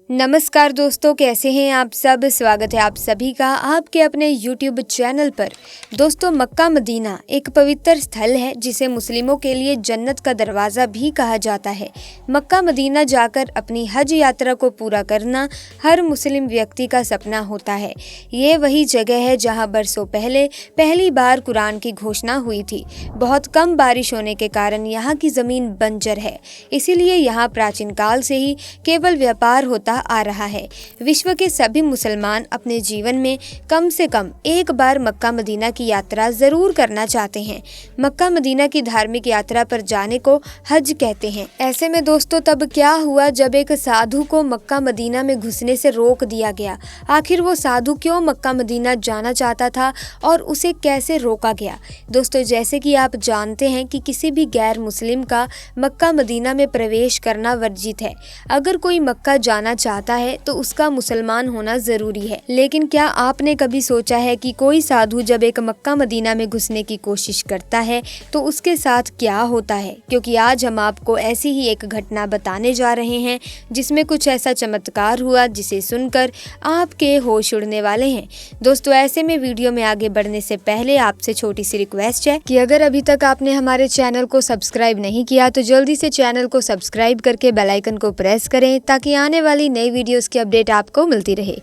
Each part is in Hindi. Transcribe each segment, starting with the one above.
नमस्कार दोस्तों, कैसे हैं आप सब। स्वागत है आप सभी का आपके अपने YouTube चैनल पर। दोस्तों, मक्का मदीना एक पवित्र स्थल है जिसे मुस्लिमों के लिए जन्नत का दरवाज़ा भी कहा जाता है। मक्का मदीना जाकर अपनी हज यात्रा को पूरा करना हर मुस्लिम व्यक्ति का सपना होता है। ये वही जगह है जहां बरसों पहले पहली बार कुरान की घोषणा हुई थी। बहुत कम बारिश होने के कारण यहाँ की ज़मीन बंजर है, इसीलिए यहाँ प्राचीन काल से ही केवल व्यापार होता आ रहा है। विश्व के सभी मुसलमान अपने जीवन में कम से कम एक बार मक्का मदीना की यात्रा जरूर करना चाहते हैं। मक्का मदीना की धार्मिक यात्रा पर जाने को हज कहते हैं। ऐसे में दोस्तों, तब क्या हुआ जब एक साधु को मक्का मदीना में घुसने से रोक दिया गया। आखिर वो साधु क्यों मक्का मदीना जाना चाहता था और उसे कैसे रोका गया। दोस्तों, जैसे कि आप जानते हैं कि किसी भी गैर मुस्लिम का मक्का मदीना में प्रवेश करना वर्जित है। अगर कोई मक्का जाना चाहता है तो उसका मुसलमान होना जरूरी है। लेकिन क्या आपने कभी सोचा है कि कोई साधु जब एक मक्का मदीना में घुसने की कोशिश करता है तो उसके साथ क्या होता है। क्योंकि आज हम आपको ऐसी ही एक घटना बताने जा रहे हैं जिसमें कुछ ऐसा चमत्कार हुआ जिसे सुनकर आपके होश उड़ने वाले हैं। दोस्तों, ऐसे में वीडियो में आगे बढ़ने से पहले आपसे छोटी सी रिक्वेस्ट है कि अगर अभी तक आपने हमारे चैनल को सब्सक्राइब नहीं किया तो जल्दी से चैनल को सब्सक्राइब करके बेल आइकन को प्रेस करें ताकि आने वाली नई वीडियोस की अपडेट आपको मिलती रहे।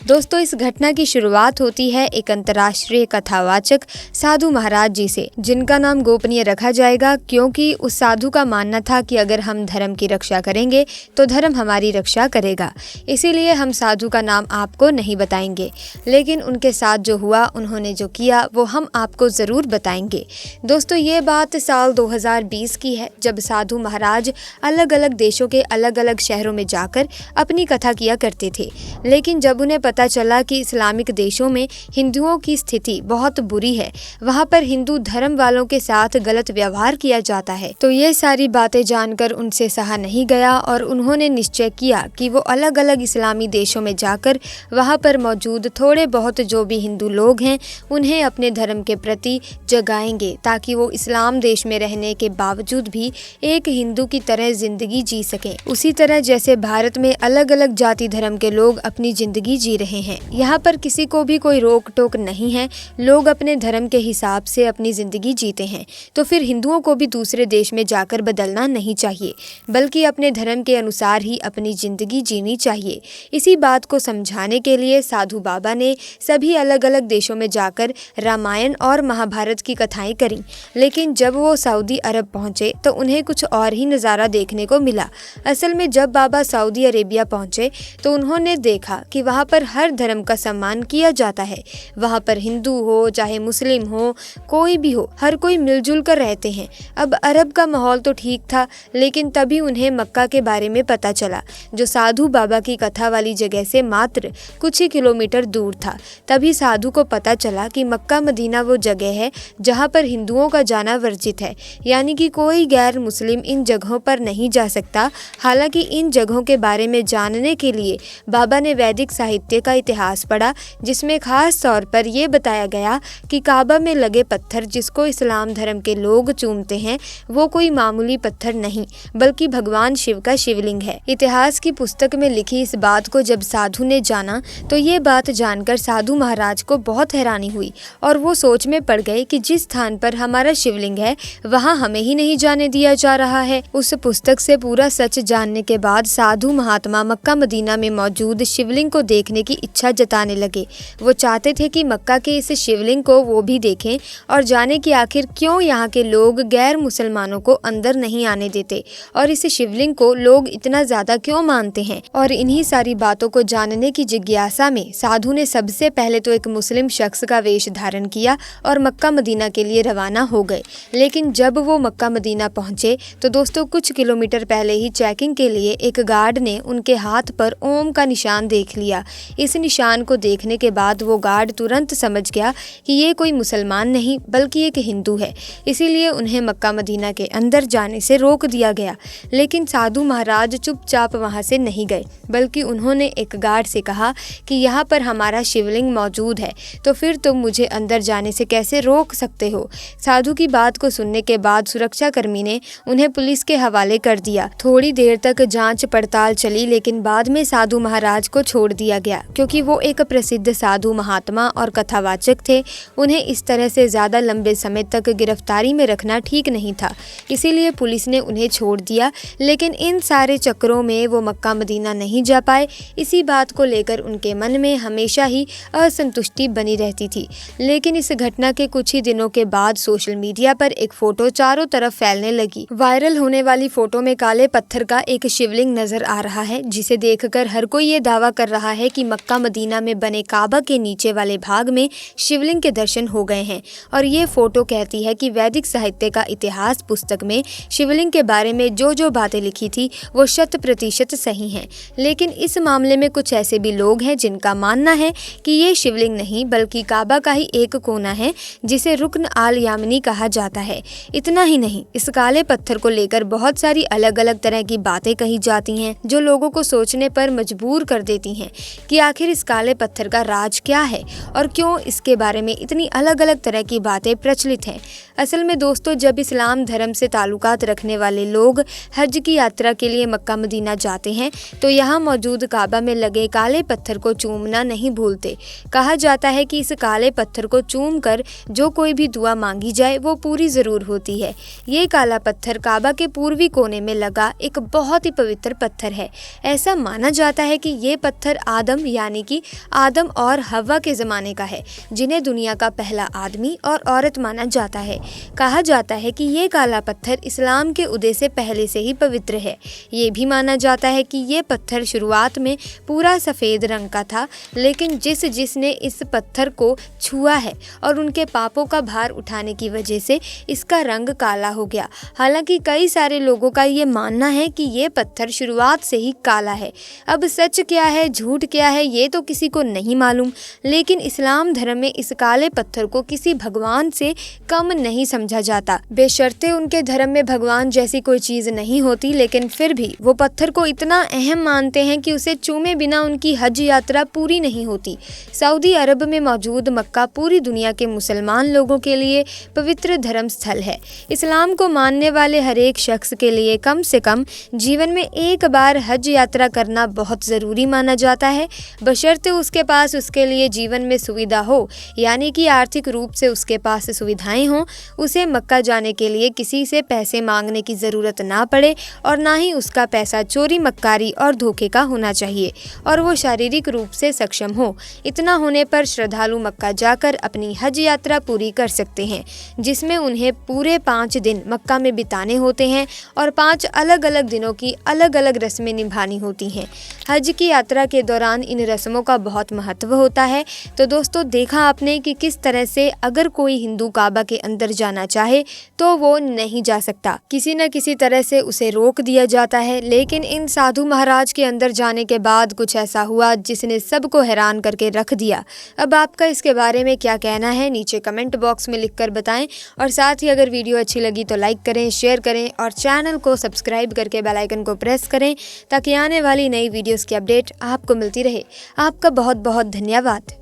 दोस्तों, इस घटना की शुरुआत होती है एक अंतर्राष्ट्रीय कथावाचक साधु महाराज जी से, जिनका नाम गोपनीय रखा जाएगा क्योंकि उस साधु का मानना था कि अगर हम धर्म की रक्षा करेंगे तो धर्म हमारी रक्षा करेगा। इसीलिए हम साधु का नाम आपको नहीं बताएंगे, लेकिन उनके साथ जो हुआ, उन्होंने जो किया, वो हम आपको ज़रूर बताएंगे। दोस्तों, ये बात साल 2020 की है, जब साधु महाराज अलग अलग देशों के अलग अलग शहरों में जाकर अपनी कथा किया करते थे। लेकिन जब उन्हें पता चला कि इस्लामिक देशों में हिंदुओं की स्थिति बहुत बुरी है, वहाँ पर हिंदू धर्म वालों के साथ गलत व्यवहार किया जाता है, तो ये सारी बातें जानकर उनसे सहा नहीं गया और उन्होंने निश्चय किया कि वो अलग अलग इस्लामी देशों में जाकर वहाँ पर मौजूद थोड़े बहुत जो भी हिंदू लोग हैं उन्हें अपने धर्म के प्रति जगाएंगे, ताकि वो इस्लाम देश में रहने के बावजूद भी एक हिंदू की तरह जिंदगी जी सकें। उसी तरह जैसे भारत में अलग अलग जाति धर्म के लोग अपनी जिंदगी जी रहे हैं, यहाँ पर किसी को भी कोई रोक टोक नहीं है। लोग अपने धर्म के हिसाब से अपनी जिंदगी जीते हैं, तो फिर हिंदुओं को भी दूसरे देश में जाकर बदलना नहीं चाहिए, बल्कि अपने धर्म के अनुसार ही अपनी जिंदगी जीनी चाहिए। इसी बात को समझाने के लिए साधु बाबा ने सभी अलग अलग देशों में जाकर रामायण और महाभारत की कथाएं करी। लेकिन जब वो सऊदी अरब पहुंचे तो उन्हें कुछ और ही नज़ारा देखने को मिला। असल में जब बाबा सऊदी अरेबिया पहुंचे तो उन्होंने देखा कि वहाँ पर हर धर्म का सम्मान किया जाता है। वहाँ पर हिंदू हो चाहे मुस्लिम हो, कोई भी हो, हर कोई मिलजुल कर रहते हैं। अब अरब का माहौल तो ठीक था, लेकिन तभी उन्हें मक्का के बारे में पता चला, जो साधु बाबा की कथा वाली जगह से मात्र कुछ ही किलोमीटर दूर था। तभी साधु को पता चला कि मक्का मदीना वो जगह है जहाँ पर हिंदुओं का जाना वर्जित है, यानी कि कोई गैर मुस्लिम इन जगहों पर नहीं जा सकता। हालांकि इन जगहों के बारे में जानने के लिए बाबा ने वैदिक साहित्य का इतिहास पढ़ा, जिसमें खास तौर पर यह बताया गया कि काबा में लगे पत्थर जिसको इस्लाम धर्म के लोग चूमते हैं, वो कोई मामूली पत्थर नहीं बल्कि भगवान शिव का शिवलिंग है। इतिहास की पुस्तक में लिखी इस बात को जब साधु ने जाना तो ये बात जानकर साधु महाराज को बहुत हैरानी हुई और वो सोच में पड़ गए कि जिस स्थान पर हमारा शिवलिंग है वहाँ हमें ही नहीं जाने दिया जा रहा है। उस पुस्तक से पूरा सच जानने के बाद साधु महात्मा मक्का मदीना में मौजूद शिवलिंग को देखने की इच्छा जताने लगे। वो चाहते थे कि मक्का के इस शिवलिंग को वो भी देखें और जाने कि आखिर क्यों यहाँ के लोग गैर मुसलमानों को अंदर नहीं आने देते और इस शिवलिंग को लोग इतना ज्यादा क्यों मानते हैं। और इन्हीं सारी बातों को जानने की जिज्ञासा में साधु ने सबसे पहले तो एक मुस्लिम शख्स का वेश धारण किया और मक्का मदीना के लिए रवाना हो गए। लेकिन जब वो मक्का मदीना पहुंचे तो दोस्तों, कुछ किलोमीटर पहले ही चेकिंग के लिए एक गार्ड ने उनके हाथ पर ओम का निशान देख लिया। इस निशान को देखने के बाद वो गार्ड तुरंत समझ गया कि ये कोई मुसलमान नहीं बल्कि एक हिंदू है, इसीलिए उन्हें मक्का मदीना के अंदर जाने से रोक दिया गया। लेकिन साधु महाराज चुपचाप वहां से नहीं गए, बल्कि उन्होंने एक गार्ड से कहा कि यहाँ पर हमारा शिवलिंग मौजूद है, तो फिर तुम मुझे अंदर जाने से कैसे रोक सकते हो। साधु की बात को सुनने के बाद सुरक्षा कर्मी ने उन्हें पुलिस के हवाले कर दिया। थोड़ी देर तक जांच पड़ताल चली, लेकिन लेकिन बाद में साधु महाराज को छोड़ दिया गया क्योंकि वो एक प्रसिद्ध साधु महात्मा और कथावाचक थे। उन्हें इस तरह से ज़्यादा लंबे समय तक गिरफ्तारी में रखना ठीक नहीं था, इसीलिए पुलिस ने उन्हें छोड़ दिया। लेकिन इन सारे चक्करों में वो मक्का मदीना नहीं जा पाए। इसी बात को लेकर उनके मन में हमेशा ही असंतुष्टि बनी रहती थी। लेकिन इस घटना के कुछ ही दिनों के बाद सोशल मीडिया पर एक फोटो चारों तरफ फैलने लगी। वायरल होने वाली फोटो में काले पत्थर का एक शिवलिंग नजर आ रहा है, जिसे देखकर हर कोई ये दावा कर रहा है कि मक्का मदीना में बने काबा के नीचे वाले भाग में शिवलिंग के दर्शन हो गए हैं। और ये फोटो कहती है कि वैदिक साहित्य का इतिहास पुस्तक में शिवलिंग के बारे में जो बातें लिखी थी वो 100% सही हैं। लेकिन इस मामले में कुछ ऐसे भी लोग हैं जिनका मानना है कि ये शिवलिंग नहीं बल्कि काबा का ही एक कोना है, जिसे रुकन आल यामनी कहा जाता है। इतना ही नहीं, इस काले पत्थर को लेकर बहुत सारी अलग अलग तरह की बातें कही जाती हैं जो लोगों को सोचने पर मजबूर कर देती हैं कि आखिर इस काले पत्थर का राज क्या है और क्यों इसके बारे में इतनी अलग अलग तरह की बातें प्रचलित हैं। असल में दोस्तों, जब इस्लाम धर्म से ताल्लुकात रखने वाले लोग हज की यात्रा के लिए मक्का मदीना जाते हैं तो यहाँ मौजूद काबा में लगे काले पत्थर को चूमना नहीं भूलते। कहा जाता है कि इस काले पत्थर को चूम कर जो कोई भी दुआ मांगी जाए वो पूरी ज़रूर होती है। ये काला पत्थर काबा के पूर्वी कोने में लगा एक बहुत ही पवित्र पत्थर है। ऐसा माना जाता है कि ये पत्थर आदम यानी कि आदम और हव्वा के ज़माने का है, जिन्हें दुनिया का पहला आदमी और औरत माना जाता है। कहा जाता है कि ये काला पत्थर इस्लाम के उदय से पहले से ही पवित्र है। ये भी माना जाता है कि ये पत्थर शुरुआत में पूरा सफ़ेद रंग का था, लेकिन जिसने इस पत्थर को छुआ है और उनके पापों का भार उठाने की वजह से इसका रंग काला हो गया। हालांकि कई सारे लोगों का ये मानना है कि ये पत्थर शुरुआत से ही काला है। अब सच क्या है झूठ क्या है ये तो किसी को नहीं मालूम, लेकिन इस्लाम धर्म में इस काले पत्थर को किसी भगवान से कम नहीं समझा जाता। बेशर्ते उनके धर्म में भगवान जैसी कोई चीज़ नहीं होती, लेकिन फिर भी वो पत्थर को इतना अहम मानते हैं कि उसे चूमे बिना उनकी हज यात्रा पूरी नहीं होती। सऊदी अरब में मौजूद मक्का पूरी दुनिया के मुसलमान लोगों के लिए पवित्र धर्म स्थल है। इस्लाम को मानने वाले हर एक शख्स के लिए कम से कम जीवन में एक बार हज यात्रा करना बहुत ज़रूरी माना जाता है, बशर्ते उसके पास उसके लिए जीवन में सुविधा हो, यानी कि आर्थिक रूप से उसके पास सुविधाएं हों। उसे मक्का जाने के लिए किसी से पैसे मांगने की ज़रूरत ना पड़े और ना ही उसका पैसा चोरी मक्कारी और धोखे का होना चाहिए, और वो शारीरिक रूप से सक्षम हो। इतना होने पर श्रद्धालु मक्का जाकर अपनी हज यात्रा पूरी कर सकते हैं, जिसमें उन्हें पूरे 5 दिन मक्का में बिताने होते हैं और 5 अलग अलग दिनों की अलग अलग रस्में निभानी होती हैं। हज की यात्रा के दौरान इन रस्मों का बहुत महत्व होता है। तो दोस्तों, देखा आपने कि किस तरह से अगर कोई हिंदू काबा के अंदर जाना चाहे तो वो नहीं जा सकता, किसी न किसी तरह से उसे रोक दिया जाता है। लेकिन इन साधु महाराज के अंदर जाने के बाद कुछ ऐसा हुआ जिसने सबको हैरान करके रख दिया। अब आपका इसके बारे में क्या कहना है, नीचे कमेंट बॉक्स में लिखकर बताएं। और साथ ही अगर वीडियो अच्छी लगी तो लाइक करें, शेयर करें और चैनल को सब्सक्राइब करके बेल आइकन को प्रेस करें ताकि आने वाली नई वीडियोस की अपडेट आपको मिलती रहे। आपका बहुत बहुत धन्यवाद।